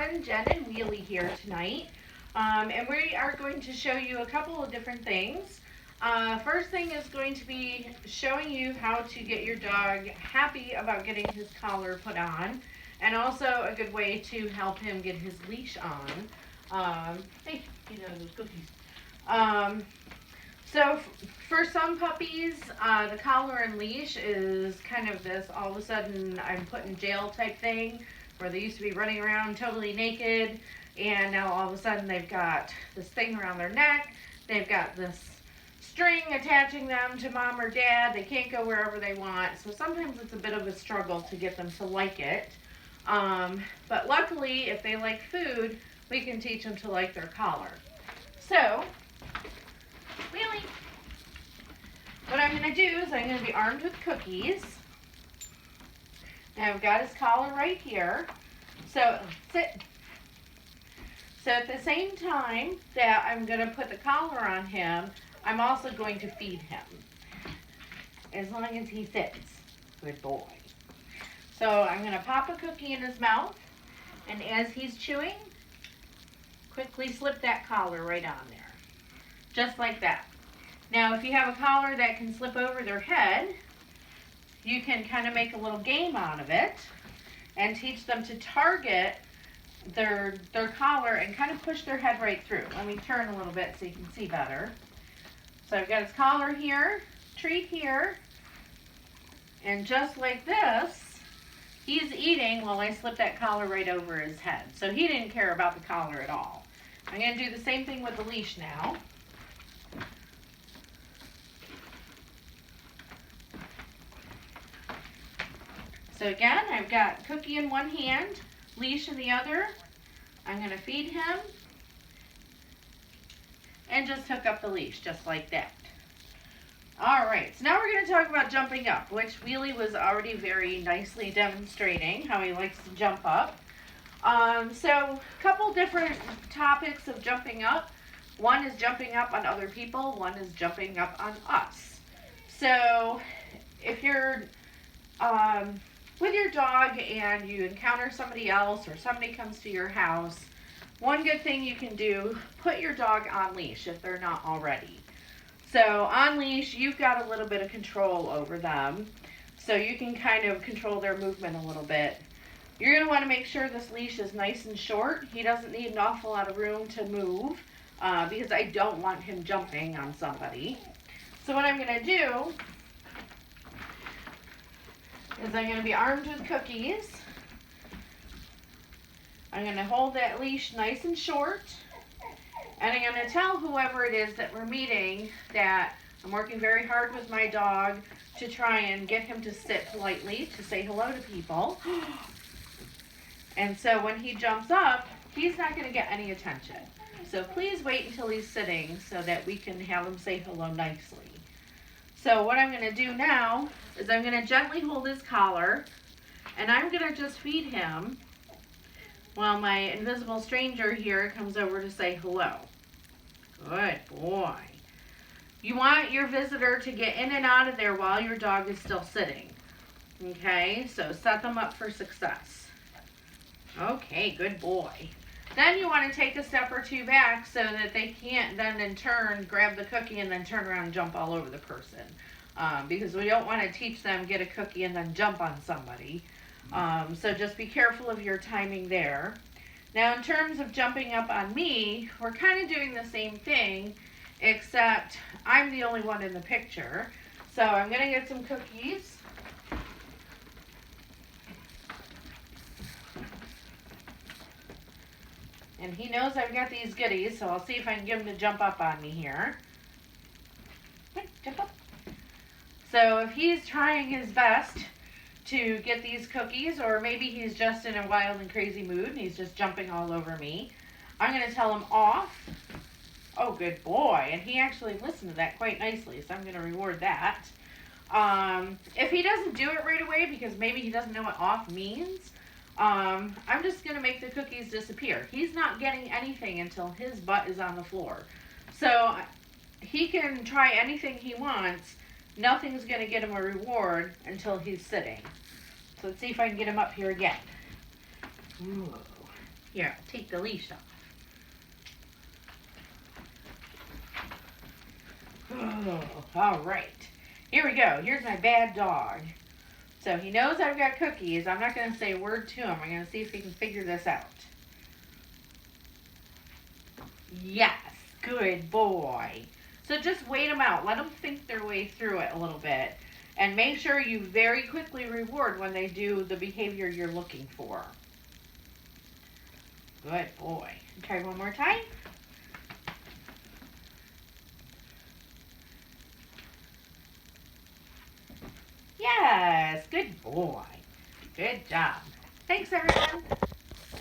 everyone, Jen and Wheelie here tonight. And we are going to show you a couple of different things. First thing is going to be showing you how to get your dog happy about getting his collar put on, and also a good way to help him get his leash on. Hey, you know those cookies. So for some puppies, the collar and leash is kind of this all of a sudden I'm put in jail type thing, where they used to be running around totally naked, and now all of a sudden they've got this thing around their neck, they've got this string attaching them to mom or dad, they can't go wherever they want, so sometimes it's a bit of a struggle to get them to like it. But luckily, if they like food, we can teach them to like their collar. So, Wheelie, what I'm going to do is I'm going to be armed with cookies. Now I've got his collar right here. So, sit. So at the same time that I'm going to put the collar on him, I'm also going to feed him. As long as he sits. Good boy. So I'm going to pop a cookie in his mouth, and as he's chewing, quickly slip that collar right on there. Just like that. Now if you have a collar that can slip over their head, you can kind of make a little game out of it and teach them to target their collar and kind of push their head right through. Let me turn a little bit so you can see better. So I've got his collar here, treat here, and just like this, he's eating while I slip that collar right over his head. So he didn't care about the collar at all. I'm going to do the same thing with the leash now. So again, I've got cookie in one hand, leash in the other. I'm going to feed him and just hook up the leash just like that. Alright, so now we're going to talk about jumping up, which Wheelie was already very nicely demonstrating how he likes to jump up. So a couple different topics of jumping up. One is jumping up on other people, one is jumping up on us. So if you're with your dog and you encounter somebody else or somebody comes to your house, one good thing you can do, put your dog on leash if they're not already. So on leash, you've got a little bit of control over them, so you can kind of control their movement a little bit. You're going to want to make sure this leash is nice and short. He doesn't need an awful lot of room to move because I don't want him jumping on somebody. So what I'm going to do is I'm going to be armed with cookies. I'm going to hold that leash nice and short, and I'm going to tell whoever it is that we're meeting that I'm working very hard with my dog to try and get him to sit politely, to say hello to people. And so when he jumps up, he's not going to get any attention. So please wait until he's sitting so that we can have him say hello nicely. So what I'm going to do now is I'm going to gently hold his collar, and I'm going to just feed him while my invisible stranger here comes over to say hello. Good boy. You want your visitor to get in and out of there while your dog is still sitting. Okay, so set them up for success. Okay, good boy. Then you want to take a step or two back so that they can't then in turn grab the cookie and then turn around and jump all over the person. Because we don't want to teach them get a cookie and then jump on somebody. So just be careful of your timing there. Now in terms of jumping up on me, we're kind of doing the same thing, except I'm the only one in the picture. So I'm going to get some cookies. And he knows I've got these goodies, so I'll see if I can get him to jump up on me here. Jump up. So if he's trying his best to get these cookies, or maybe he's just in a wild and crazy mood and he's just jumping all over me, I'm going to tell him off. Oh, good boy. And he actually listened to that quite nicely, so I'm going to reward that. If he doesn't do it right away because maybe he doesn't know what off means, I'm just going to make the cookies disappear. He's not getting anything until his butt is on the floor. So he can try anything he wants. Nothing's going to get him a reward until he's sitting. So let's see if I can get him up here again. Ooh. Here, I'll take the leash off. Oh, all right. Here we go. Here's my bad dog. So he knows I've got cookies. I'm not going to say a word to him. I'm going to see if he can figure this out. Yes, good boy. So just wait them out. Let them think their way through it a little bit. And make sure you very quickly reward when they do the behavior you're looking for. Good boy. Try one more time. Yes, good boy. Good job. Thanks, everyone.